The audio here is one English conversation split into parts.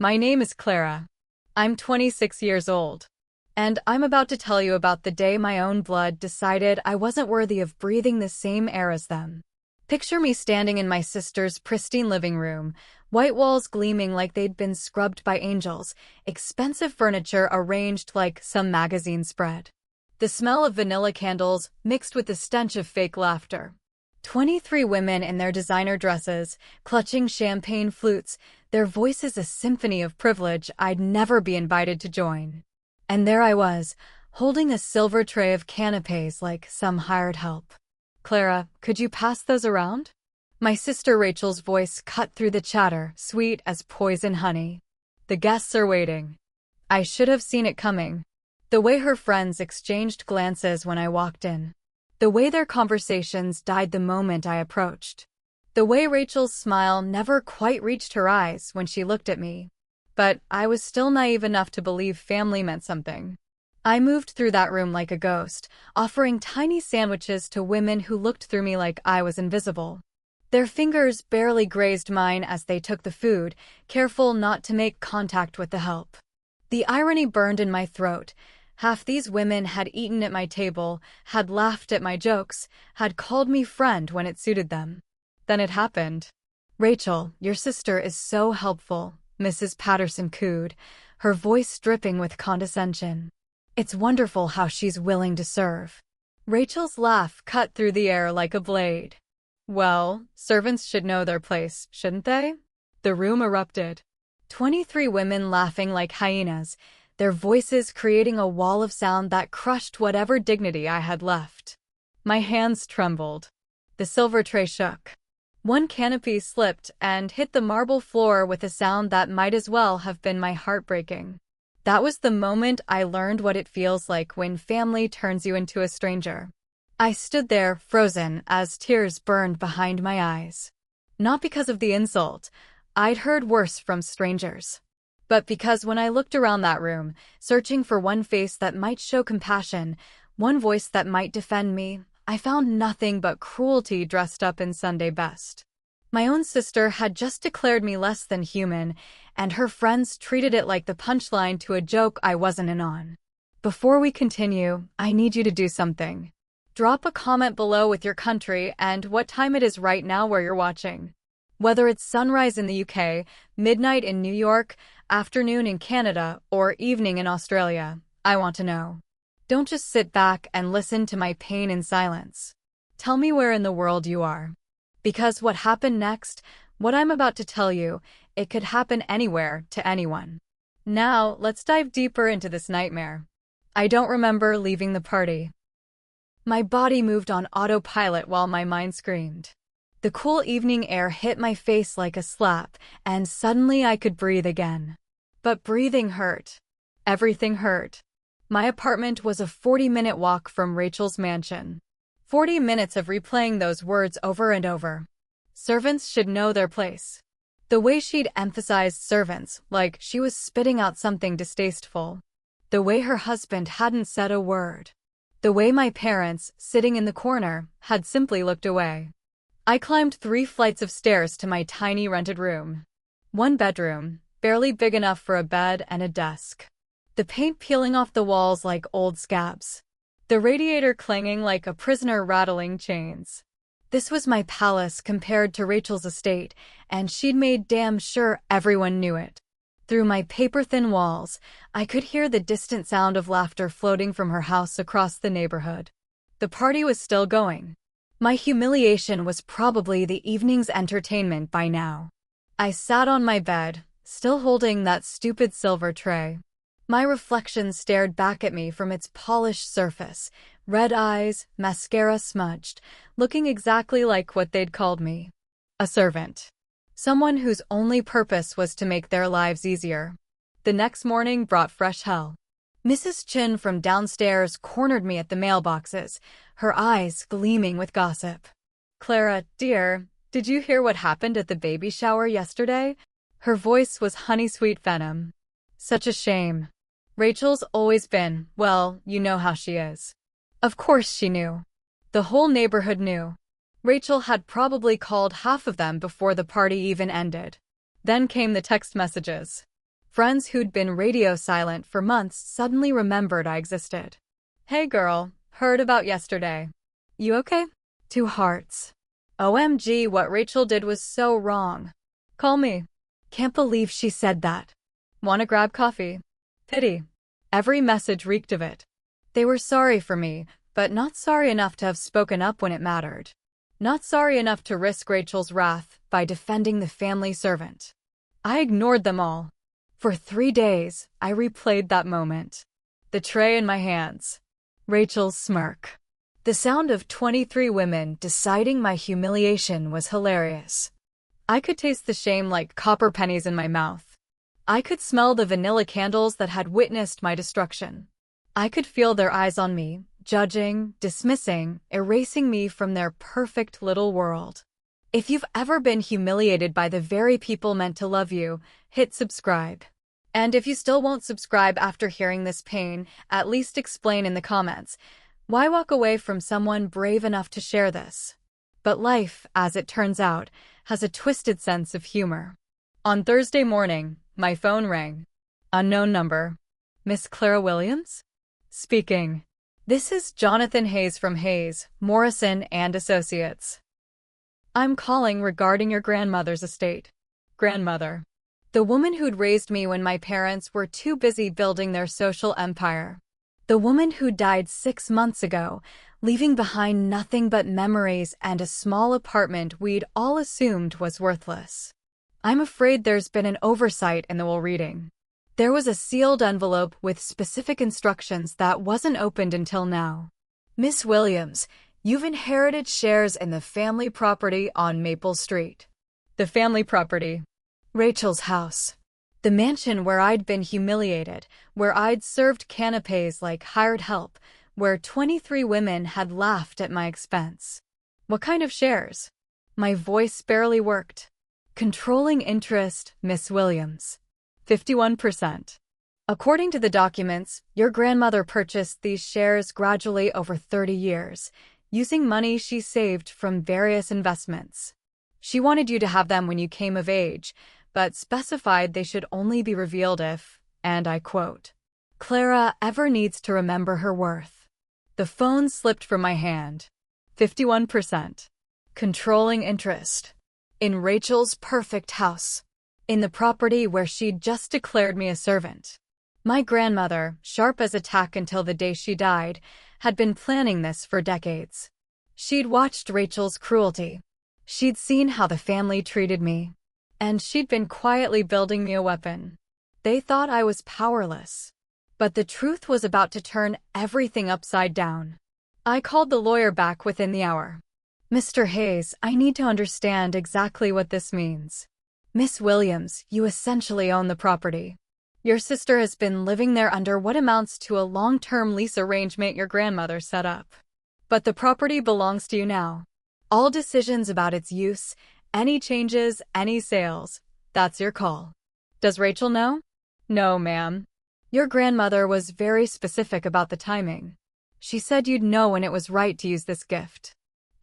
My name is Clara. I'm 26 years old. And I'm about to tell you about the day my own blood decided I wasn't worthy of breathing the same air as them. Picture me standing in my sister's pristine living room, white walls gleaming like they'd been scrubbed by angels, expensive furniture arranged like some magazine spread. The smell of vanilla candles mixed with the stench of fake laughter. 23 women in their designer dresses, clutching champagne flutes, their voices a symphony of privilege I'd never be invited to join. And there I was, holding a silver tray of canapés like some hired help. "Clara, could you pass those around?" My sister Rachel's voice cut through the chatter, sweet as poison honey. "The guests are waiting." I should have seen it coming. The way her friends exchanged glances when I walked in. The way their conversations died the moment I approached. The way Rachel's smile never quite reached her eyes when she looked at me. But I was still naive enough to believe family meant something. I moved through that room like a ghost, offering tiny sandwiches to women who looked through me like I was invisible. Their fingers barely grazed mine as they took the food, careful not to make contact with the help. The irony burned in my throat. Half these women had eaten at my table, had laughed at my jokes, had called me friend when it suited them. Then it happened. "Rachel, your sister is so helpful," Mrs. Patterson cooed, her voice dripping with condescension. "It's wonderful how she's willing to serve." Rachel's laugh cut through the air like a blade. "Well, servants should know their place, shouldn't they?" The room erupted. 23 women laughing like hyenas, their voices creating a wall of sound that crushed whatever dignity I had left. My hands trembled. The silver tray shook. One canopy slipped and hit the marble floor with a sound that might as well have been my heart breaking. That was the moment I learned what it feels like when family turns you into a stranger. I stood there, frozen, as tears burned behind my eyes. Not because of the insult. I'd heard worse from strangers. But because when I looked around that room, searching for one face that might show compassion, one voice that might defend me, I found nothing but cruelty dressed up in Sunday best. My own sister had just declared me less than human, and her friends treated it like the punchline to a joke I wasn't in on. Before we continue, I need you to do something. Drop a comment below with your country and what time it is right now where you're watching. Whether it's sunrise in the UK, midnight in New York, afternoon in Canada, or evening in Australia, I want to know. Don't just sit back and listen to my pain in silence. Tell me where in the world you are. Because what happened next, what I'm about to tell you, it could happen anywhere to anyone. Now, let's dive deeper into this nightmare. I don't remember leaving the party. My body moved on autopilot while my mind screamed. The cool evening air hit my face like a slap, and suddenly I could breathe again. But breathing hurt. Everything hurt. My apartment was a 40-minute walk from Rachel's mansion. 40 minutes of replaying those words over and over. Servants should know their place. The way she'd emphasized servants, like she was spitting out something distasteful. The way her husband hadn't said a word. The way my parents, sitting in the corner, had simply looked away. I climbed 3 flights of stairs to my tiny rented room. One bedroom, barely big enough for a bed and a desk. The paint peeling off the walls like old scabs. The radiator clanging like a prisoner rattling chains. This was my palace compared to Rachel's estate, and she'd made damn sure everyone knew it. Through my paper-thin walls, I could hear the distant sound of laughter floating from her house across the neighborhood. The party was still going. My humiliation was probably the evening's entertainment by now. I sat on my bed, still holding that stupid silver tray. My reflection stared back at me from its polished surface, red eyes, mascara smudged, looking exactly like what they'd called me. A servant. Someone whose only purpose was to make their lives easier. The next morning brought fresh hell. Mrs. Chin from downstairs cornered me at the mailboxes, her eyes gleaming with gossip. "Clara, dear, did you hear what happened at the baby shower yesterday?" Her voice was honey-sweet venom. "Such a shame. Rachel's always been, well, you know how she is." Of course she knew. The whole neighborhood knew. Rachel had probably called half of them before the party even ended. Then came the text messages. Friends who'd been radio silent for months suddenly remembered I existed. Hey girl, heard about yesterday. You okay? Two hearts. OMG, what Rachel did was so wrong. Call me. Can't believe she said that. Wanna grab coffee? Pity. Every message reeked of it. They were sorry for me, but not sorry enough to have spoken up when it mattered. Not sorry enough to risk Rachel's wrath by defending the family servant. I ignored them all. For 3 days, I replayed that moment. The tray in my hands. Rachel's smirk. The sound of 23 women deciding my humiliation was hilarious. I could taste the shame like copper pennies in my mouth. I could smell the vanilla candles that had witnessed my destruction. I could feel their eyes on me, judging, dismissing, erasing me from their perfect little world. If you've ever been humiliated by the very people meant to love you, hit subscribe. And if you still won't subscribe after hearing this pain, at least explain in the comments. Why walk away from someone brave enough to share this? But life, as it turns out, has a twisted sense of humor. On Thursday morning, my phone rang. Unknown number. Miss Clara Williams? Speaking. This is Jonathan Hayes from Hayes, Morrison and Associates. I'm calling regarding your grandmother's estate. Grandmother. The woman who'd raised me when my parents were too busy building their social empire. The woman who died 6 months ago, leaving behind nothing but memories and a small apartment we'd all assumed was worthless. I'm afraid there's been an oversight in the will reading. There was a sealed envelope with specific instructions that wasn't opened until now. Miss Williams, you've inherited shares in the family property on Maple Street. The family property. Rachel's house. The mansion where I'd been humiliated, where I'd served canapes like hired help, where 23 women had laughed at my expense. What kind of shares? My voice barely worked. Controlling interest, Miss Williams. 51%. According to the documents, your grandmother purchased these shares gradually over 30 years, using money she saved from various investments. She wanted you to have them when you came of age, but specified they should only be revealed if, and I quote, Clara ever needs to remember her worth. The phone slipped from my hand. 51%. Controlling interest. In Rachel's perfect house. In the property where she'd just declared me a servant. My grandmother, sharp as a tack until the day she died, had been planning this for decades. She'd watched Rachel's cruelty. She'd seen how the family treated me. And she'd been quietly building me a weapon. They thought I was powerless. But the truth was about to turn everything upside down. I called the lawyer back within the hour. Mr. Hayes, I need to understand exactly what this means. Miss Williams, you essentially own the property. Your sister has been living there under what amounts to a long-term lease arrangement your grandmother set up. But the property belongs to you now. All decisions about its use, any changes, any sales, that's your call. Does Rachel know? No, ma'am. Your grandmother was very specific about the timing. She said you'd know when it was right to use this gift.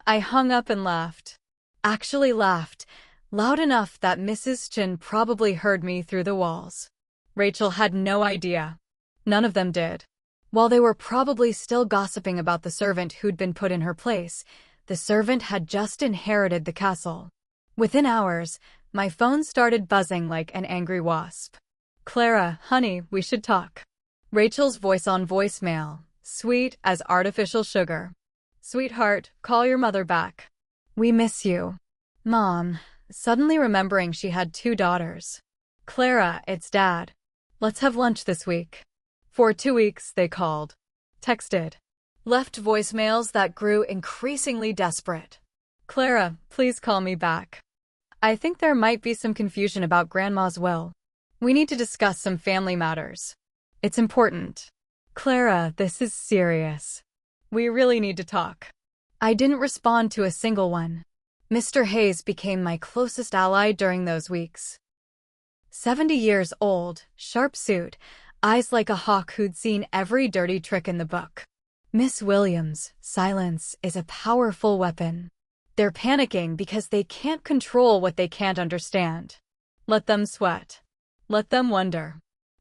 I hung up and laughed. Actually laughed, loud enough that Mrs. Chin probably heard me through the walls. Rachel had no idea. None of them did. While they were probably still gossiping about the servant who'd been put in her place, the servant had just inherited the castle. Within hours, my phone started buzzing like an angry wasp. Clara, honey, we should talk. Rachel's voice on voicemail, sweet as artificial sugar. Sweetheart, call your mother back. We miss you. Mom, suddenly remembering she had 2 daughters. Clara, it's Dad. Let's have lunch this week. For 2 weeks, they called. Texted. Left voicemails that grew increasingly desperate. Clara, please call me back. I think there might be some confusion about Grandma's will. We need to discuss some family matters. It's important. Clara, this is serious. We really need to talk. I didn't respond to a single one. Mr. Hayes became my closest ally during those weeks. 70 years old, sharp suit, eyes like a hawk who'd seen every dirty trick in the book. Miss Williams, silence is a powerful weapon. They're panicking because they can't control what they can't understand. Let them sweat. Let them wonder.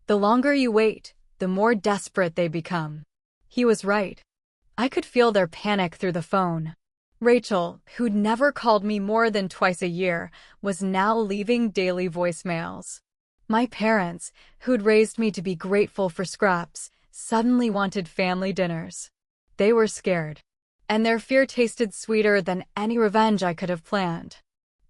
The longer you wait, the more desperate they become. He was right. I could feel their panic through the phone. Rachel, who'd never called me more than twice a year, was now leaving daily voicemails. My parents, who'd raised me to be grateful for scraps, suddenly wanted family dinners. They were scared, and their fear tasted sweeter than any revenge I could have planned.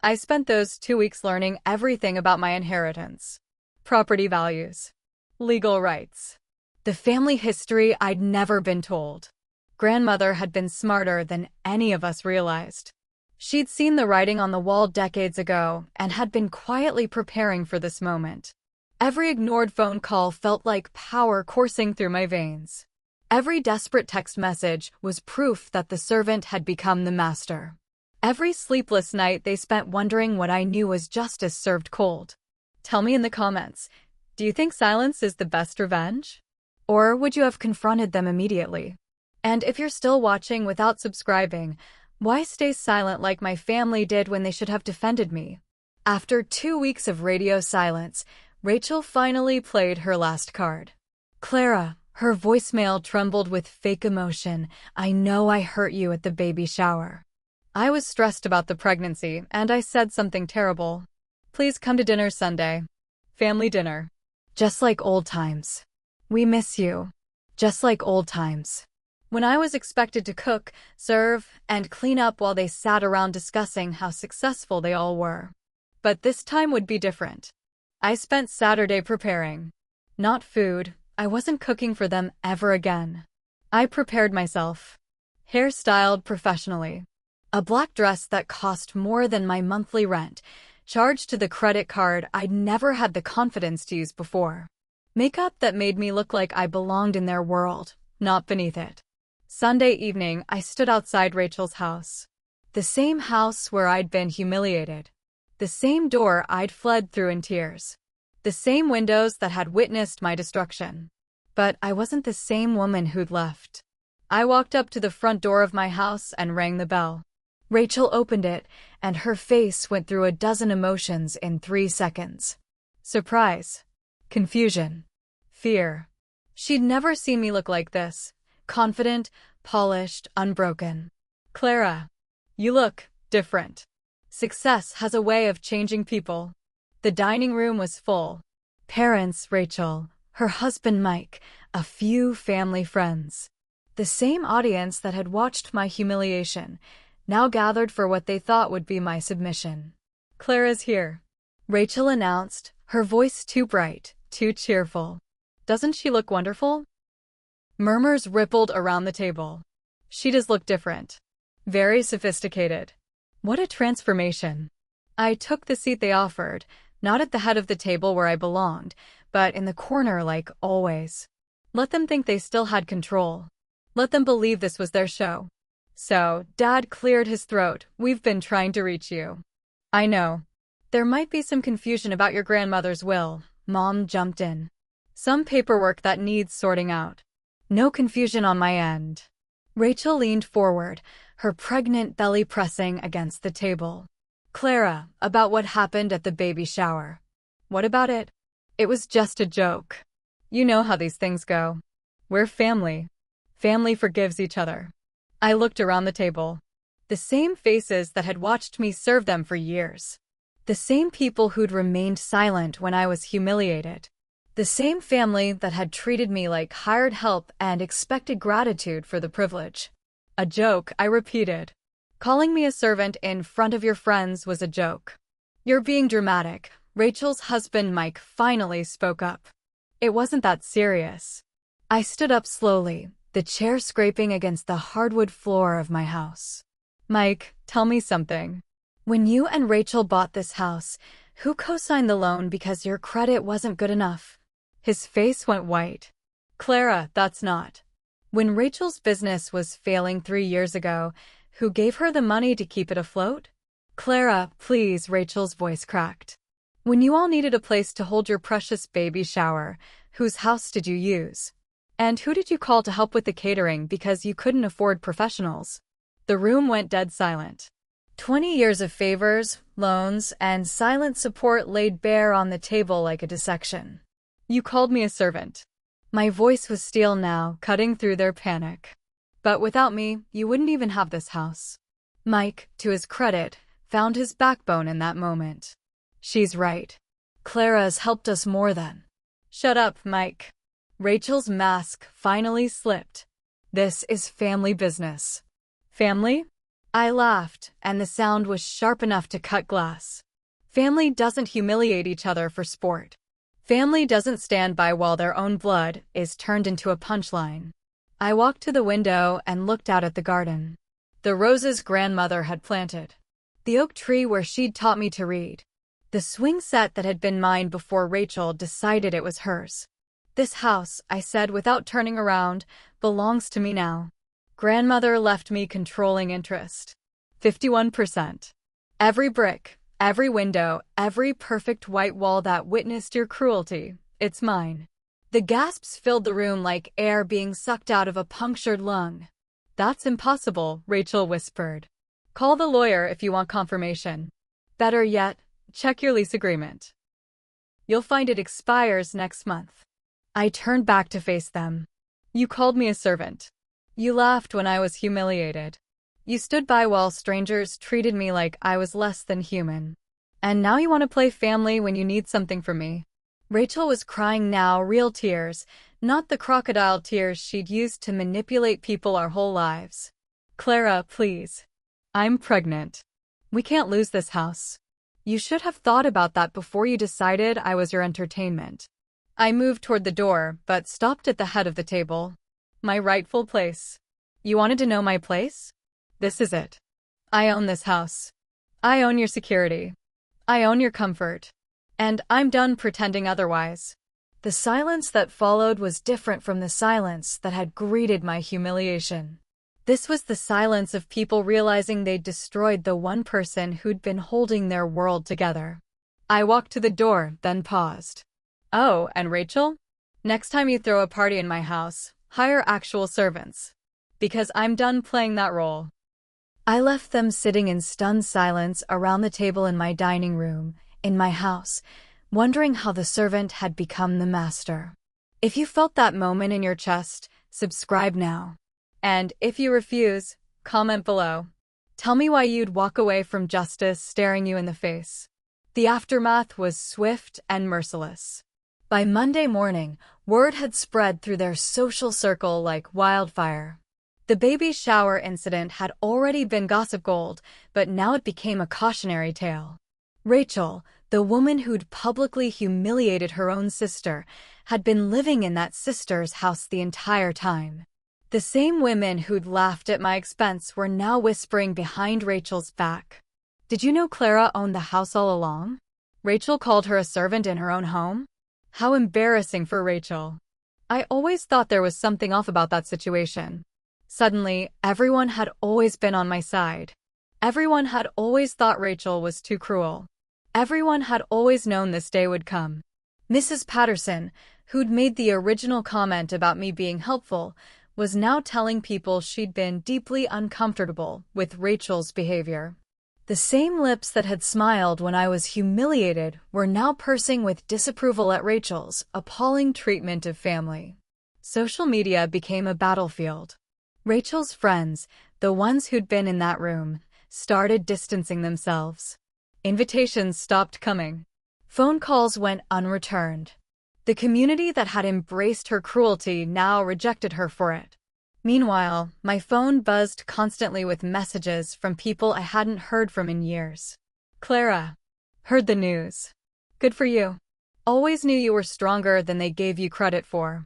I spent those 2 weeks learning everything about my inheritance, property values, legal rights, the family history I'd never been told. Grandmother had been smarter than any of us realized. She'd seen the writing on the wall decades ago and had been quietly preparing for this moment. Every ignored phone call felt like power coursing through my veins. Every desperate text message was proof that the servant had become the master. Every sleepless night they spent wondering what I knew was justice served cold. Tell me in the comments, do you think silence is the best revenge? Or would you have confronted them immediately? And if you're still watching without subscribing, why stay silent like my family did when they should have defended me? After 2 weeks of radio silence, Rachel finally played her last card. Clara, her voicemail trembled with fake emotion. I know I hurt you at the baby shower. I was stressed about the pregnancy, and I said something terrible. Please come to dinner Sunday. Family dinner. Just like old times. We miss you. Just like old times. When I was expected to cook, serve, and clean up while they sat around discussing how successful they all were. But this time would be different. I spent Saturday preparing. Not food. I wasn't cooking for them ever again. I prepared myself. Hairstyled professionally. A black dress that cost more than my monthly rent, charged to the credit card I'd never had the confidence to use before. Makeup that made me look like I belonged in their world, not beneath it. Sunday evening, I stood outside Rachel's house. The same house where I'd been humiliated. The same door I'd fled through in tears. The same windows that had witnessed my destruction. But I wasn't the same woman who'd left. I walked up to the front door of my house and rang the bell. Rachel opened it, and her face went through a dozen emotions in 3 seconds. Surprise. Confusion. Fear. She'd never seen me look like this. Confident, polished, unbroken. Clara, you look different. Success has a way of changing people. The dining room was full. Parents, Rachel, her husband Mike, a few family friends. The same audience that had watched my humiliation, now gathered for what they thought would be my submission. Clara's here, Rachel announced, her voice too bright, too cheerful. Doesn't she look wonderful? Murmurs rippled around the table. She does look different. Very sophisticated. What a transformation. I took the seat they offered, not at the head of the table where I belonged, but in the corner like always. Let them think they still had control. Let them believe this was their show. So, Dad cleared his throat. We've been trying to reach you. I know. There might be some confusion about your grandmother's will. Mom jumped in. Some paperwork that needs sorting out. No confusion on my end. Rachel leaned forward, her pregnant belly pressing against the table. Clara, about what happened at the baby shower. What about it? It was just a joke. You know how these things go. We're family. Family forgives each other. I looked around the table. The same faces that had watched me serve them for years. The same people who'd remained silent when I was humiliated. The same family that had treated me like hired help and expected gratitude for the privilege. A joke, I repeated. Calling me a servant in front of your friends was a joke. You're being dramatic. Rachel's husband Mike finally spoke up. It wasn't that serious. I stood up slowly, the chair scraping against the hardwood floor of my house. Mike, tell me something. When you and Rachel bought this house, who co-signed the loan because your credit wasn't good enough? His face went white. Clara, that's not. When Rachel's business was failing 3 years ago, who gave her the money to keep it afloat? Clara, please, Rachel's voice cracked. When you all needed a place to hold your precious baby shower, whose house did you use? And who did you call to help with the catering because you couldn't afford professionals? The room went dead silent. 20 years of favors, loans, and silent support laid bare on the table like a dissection. You called me a servant. My voice was steel now, cutting through their panic. But without me, you wouldn't even have this house. Mike, to his credit, found his backbone in that moment. She's right. Clara's helped us more than. Shut up, Mike. Rachel's mask finally slipped. This is family business. Family? I laughed, and the sound was sharp enough to cut glass. Family doesn't humiliate each other for sport. Family doesn't stand by while their own blood is turned into a punchline. I walked to the window and looked out at the garden. The roses grandmother had planted. The oak tree where she'd taught me to read. The swing set that had been mine before Rachel decided it was hers. This house, I said without turning around, belongs to me now. Grandmother left me controlling interest. 51%. Every brick, every window, every perfect white wall that witnessed your cruelty, it's mine. The gasps filled the room like air being sucked out of a punctured lung. That's impossible, Rachel whispered. Call the lawyer if you want confirmation. Better yet, check your lease agreement. You'll find it expires next month. I turned back to face them. You called me a servant. You laughed when I was humiliated. You stood by while strangers treated me like I was less than human. And now you want to play family when you need something from me. Rachel was crying now, real tears, not the crocodile tears she'd used to manipulate people our whole lives. Clara, please. I'm pregnant. We can't lose this house. You should have thought about that before you decided I was your entertainment. I moved toward the door, but stopped at the head of the table. My rightful place. You wanted to know my place? This is it. I own this house. I own your security. I own your comfort. And I'm done pretending otherwise. The silence that followed was different from the silence that had greeted my humiliation. This was the silence of people realizing they'd destroyed the one person who'd been holding their world together. I walked to the door, then paused. Oh, and Rachel? Next time you throw a party in my house, hire actual servants. Because I'm done playing that role. I left them sitting in stunned silence around the table in my dining room, in my house, wondering how the servant had become the master. If you felt that moment in your chest, subscribe now. And if you refuse, comment below. Tell me why you'd walk away from justice staring you in the face. The aftermath was swift and merciless. By Monday morning, word had spread through their social circle like wildfire. The baby shower incident had already been gossip gold, but now it became a cautionary tale. Rachel, the woman who'd publicly humiliated her own sister, had been living in that sister's house the entire time. The same women who'd laughed at my expense were now whispering behind Rachel's back. Did you know Clara owned the house all along? Rachel called her a servant in her own home? How embarrassing for Rachel. I always thought there was something off about that situation. Suddenly, everyone had always been on my side. Everyone had always thought Rachel was too cruel. Everyone had always known this day would come. Mrs. Patterson, who'd made the original comment about me being helpful, was now telling people she'd been deeply uncomfortable with Rachel's behavior. The same lips that had smiled when I was humiliated were now pursing with disapproval at Rachel's appalling treatment of family. Social media became a battlefield. Rachel's friends, the ones who'd been in that room, started distancing themselves. Invitations stopped coming. Phone calls went unreturned. The community that had embraced her cruelty now rejected her for it. Meanwhile, my phone buzzed constantly with messages from people I hadn't heard from in years. Clara. Heard the news. Good for you. Always knew you were stronger than they gave you credit for.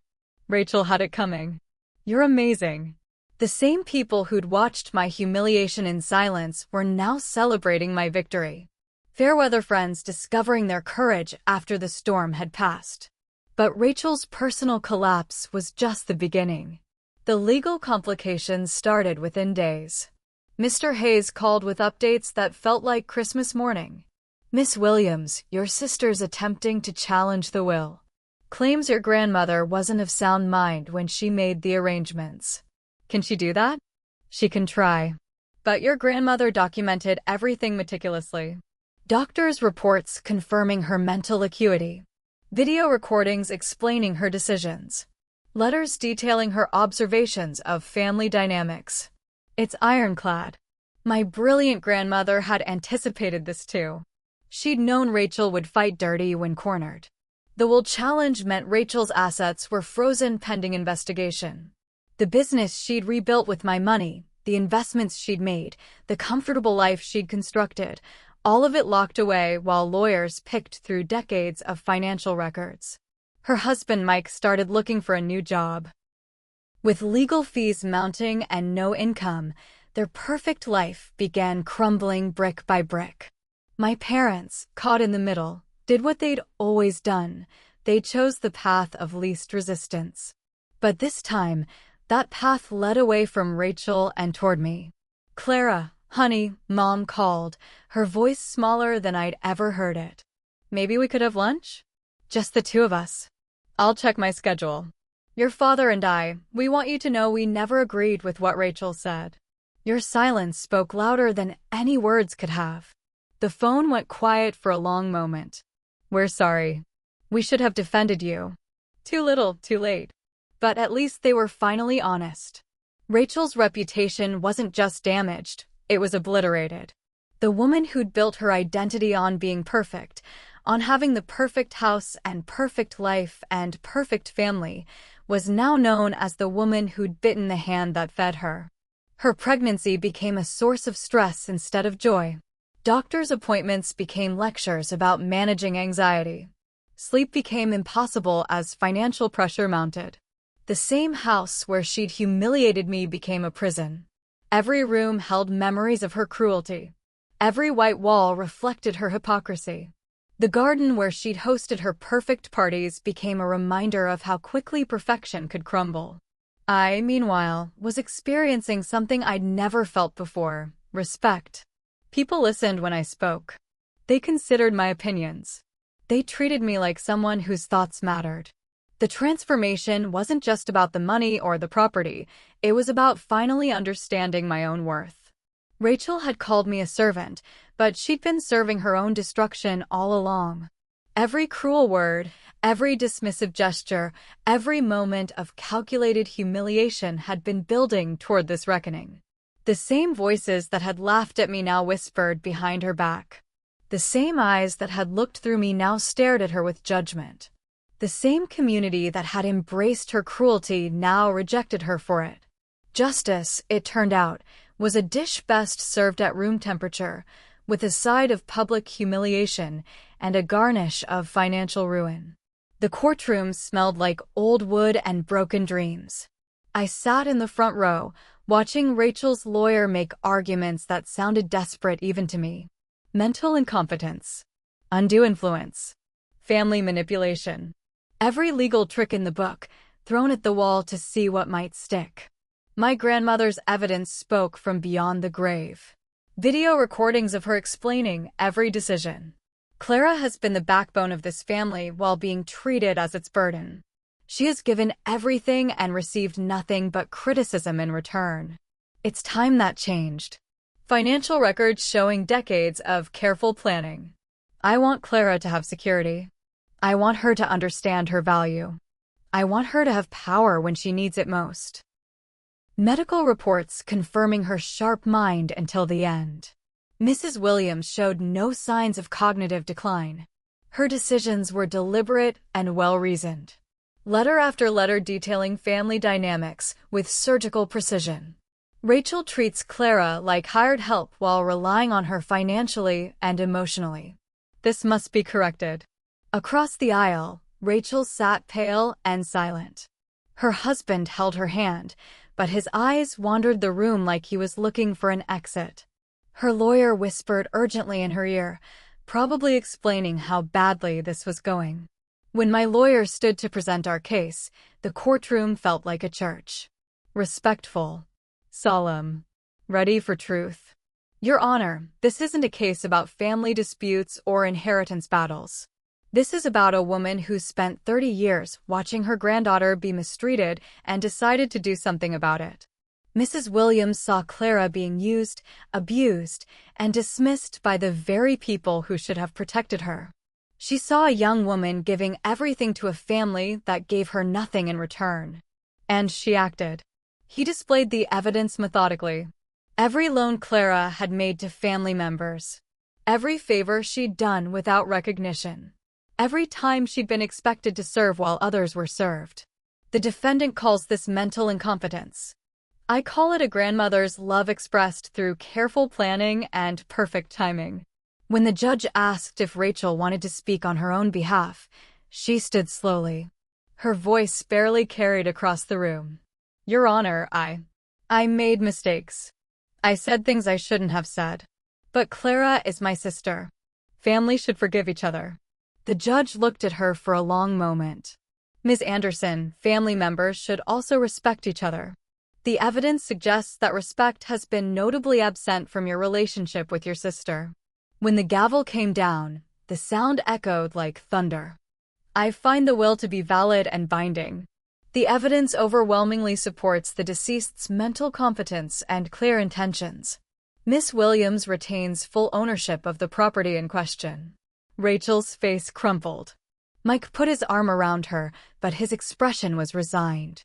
Rachel had it coming. You're amazing. The same people who'd watched my humiliation in silence were now celebrating my victory. Fairweather friends discovering their courage after the storm had passed. But Rachel's personal collapse was just the beginning. The legal complications started within days. Mr. Hayes called with updates that felt like Christmas morning. Miss Williams, your sister's attempting to challenge the will. Claims your grandmother wasn't of sound mind when she made the arrangements. Can she do that? She can try. But your grandmother documented everything meticulously. Doctors' reports confirming her mental acuity. Video recordings explaining her decisions. Letters detailing her observations of family dynamics. It's ironclad. My brilliant grandmother had anticipated this too. She'd known Rachel would fight dirty when cornered. The will challenge meant Rachel's assets were frozen pending investigation. The business she'd rebuilt with my money, the investments she'd made, the comfortable life she'd constructed, all of it locked away while lawyers picked through decades of financial records. Her husband Mike started looking for a new job. With legal fees mounting and no income, their perfect life began crumbling brick by brick. My parents, caught in the middle, did what they'd always done. They chose the path of least resistance. But this time, that path led away from Rachel and toward me. "Clara, honey," Mom called, her voice smaller than I'd ever heard it. "Maybe we could have lunch? Just the two of us. I'll check my schedule. Your father and we want you to know we never agreed with what Rachel said." Your silence spoke louder than any words could have. The phone went quiet for a long moment. "We're sorry. We should have defended you. Too little, too late." But at least they were finally honest. Rachel's reputation wasn't just damaged, it was obliterated. The woman who'd built her identity on being perfect, on having the perfect house and perfect life and perfect family, was now known as the woman who'd bitten the hand that fed her. Her pregnancy became a source of stress instead of joy. Doctors' appointments became lectures about managing anxiety. Sleep became impossible as financial pressure mounted. The same house where she'd humiliated me became a prison. Every room held memories of her cruelty. Every white wall reflected her hypocrisy. The garden where she'd hosted her perfect parties became a reminder of how quickly perfection could crumble. I, meanwhile, was experiencing something I'd never felt before: respect. People listened when I spoke. They considered my opinions. They treated me like someone whose thoughts mattered. The transformation wasn't just about the money or the property, it was about finally understanding my own worth. Rachel had called me a servant, but she'd been serving her own destruction all along. Every cruel word, every dismissive gesture, every moment of calculated humiliation had been building toward this reckoning. The same voices that had laughed at me now whispered behind her back. The same eyes that had looked through me now stared at her with judgment. The same community that had embraced her cruelty now rejected her for it. Justice, it turned out, was a dish best served at room temperature, with a side of public humiliation and a garnish of financial ruin. The courtroom smelled like old wood and broken dreams. I sat in the front row, watching Rachel's lawyer make arguments that sounded desperate even to me. Mental incompetence, undue influence, family manipulation. Every legal trick in the book, thrown at the wall to see what might stick. My grandmother's evidence spoke from beyond the grave. Video recordings of her explaining every decision. Clara has been the backbone of this family while being treated as its burden. She has given everything and received nothing but criticism in return. It's time that changed. Financial records showing decades of careful planning. I want Clara to have security. I want her to understand her value. I want her to have power when she needs it most. Medical reports confirming her sharp mind until the end. Mrs. Williams showed no signs of cognitive decline. Her decisions were deliberate and well-reasoned. Letter after letter detailing family dynamics with surgical precision. Rachel treats Clara like hired help while relying on her financially and emotionally. This must be corrected. Across the aisle, Rachel sat pale and silent. Her husband held her hand, but his eyes wandered the room like he was looking for an exit. Her lawyer whispered urgently in her ear, probably explaining how badly this was going. When my lawyer stood to present our case, the courtroom felt like a church. Respectful, solemn, ready for truth. Your Honor, this isn't a case about family disputes or inheritance battles. This is about a woman who spent 30 years watching her granddaughter be mistreated and decided to do something about it. Mrs. Williams saw Clara being used, abused, and dismissed by the very people who should have protected her. She saw a young woman giving everything to a family that gave her nothing in return. And she acted. He displayed the evidence methodically. Every loan Clara had made to family members. Every favor she'd done without recognition. Every time she'd been expected to serve while others were served. The defendant calls this mental incompetence. I call it a grandmother's love expressed through careful planning and perfect timing. When the judge asked if Rachel wanted to speak on her own behalf, she stood slowly. Her voice barely carried across the room. Your Honor, I made mistakes. I said things I shouldn't have said. But Clara is my sister. Family should forgive each other. The judge looked at her for a long moment. Ms. Anderson, family members should also respect each other. The evidence suggests that respect has been notably absent from your relationship with your sister. When the gavel came down, the sound echoed like thunder. I find the will to be valid and binding. The evidence overwhelmingly supports the deceased's mental competence and clear intentions. Miss Williams retains full ownership of the property in question. Rachel's face crumpled. Mike put his arm around her, but his expression was resigned.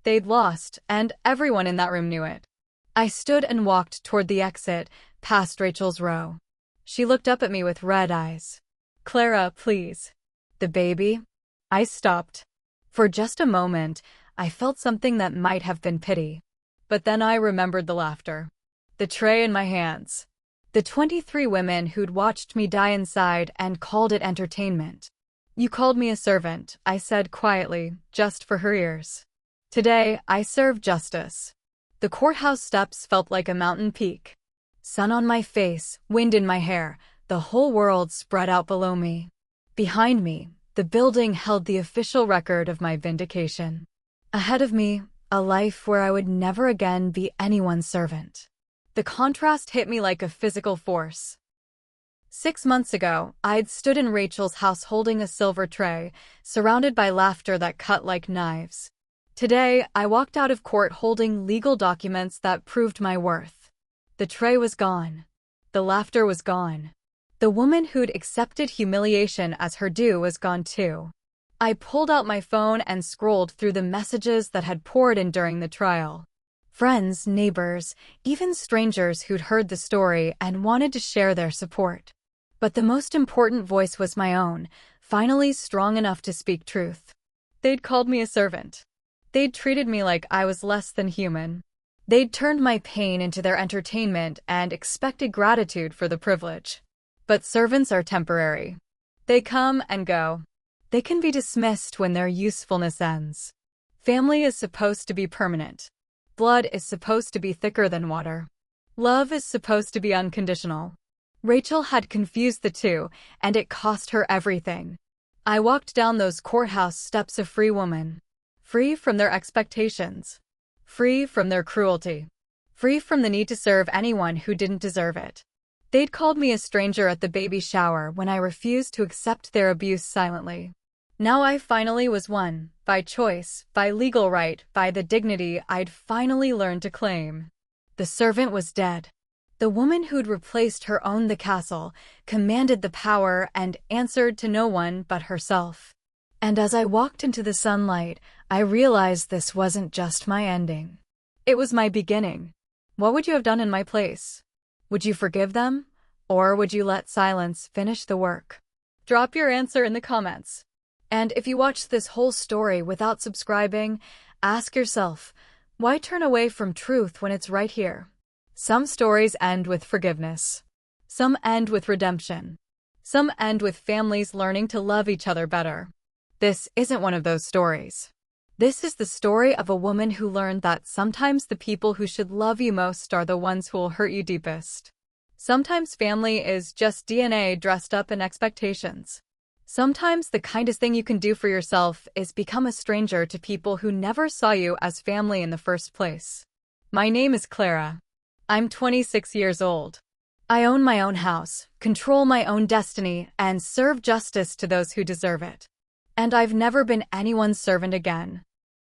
They'd lost, and everyone in that room knew it. I stood and walked toward the exit, past Rachel's row. She looked up at me with red eyes. Clara, please. The baby? I stopped. For just a moment, I felt something that might have been pity. But then I remembered the laughter. The tray in my hands. The 23 women who'd watched me die inside and called it entertainment. You called me a servant, I said quietly, just for her ears. Today, I serve justice. The courthouse steps felt like a mountain peak. Sun on my face, wind in my hair, the whole world spread out below me. Behind me, the building held the official record of my vindication. Ahead of me, a life where I would never again be anyone's servant. The contrast hit me like a physical force. 6 months ago, I'd stood in Rachel's house holding a silver tray, surrounded by laughter that cut like knives. Today, I walked out of court holding legal documents that proved my worth. The tray was gone. The laughter was gone. The woman who'd accepted humiliation as her due was gone too. I pulled out my phone and scrolled through the messages that had poured in during the trial. Friends, neighbors, even strangers who'd heard the story and wanted to share their support. But the most important voice was my own, finally strong enough to speak truth. They'd called me a servant. They'd treated me like I was less than human. They'd turned my pain into their entertainment and expected gratitude for the privilege. But servants are temporary. They come and go. They can be dismissed when their usefulness ends. Family is supposed to be permanent. Blood is supposed to be thicker than water. Love is supposed to be unconditional. Rachel had confused the two, and it cost her everything. I walked down those courthouse steps a free woman. Free from their expectations. Free from their cruelty. Free from the need to serve anyone who didn't deserve it. They'd called me a stranger at the baby shower when I refused to accept their abuse silently. Now I finally was one, by choice, by legal right, by the dignity I'd finally learned to claim. The servant was dead. The woman who'd replaced her owned the castle, commanded the power, and answered to no one but herself. And as I walked into the sunlight, I realized this wasn't just my ending. It was my beginning. What would you have done in my place? Would you forgive them? Or would you let silence finish the work? Drop your answer in the comments. And if you watched this whole story without subscribing, ask yourself, why turn away from truth when it's right here? Some stories end with forgiveness. Some end with redemption. Some end with families learning to love each other better. This isn't one of those stories. This is the story of a woman who learned that sometimes the people who should love you most are the ones who will hurt you deepest. Sometimes family is just DNA dressed up in expectations. Sometimes the kindest thing you can do for yourself is become a stranger to people who never saw you as family in the first place. My name is Clara. I'm 26 years old. I own my own house, control my own destiny, and serve justice to those who deserve it. And I've never been anyone's servant again.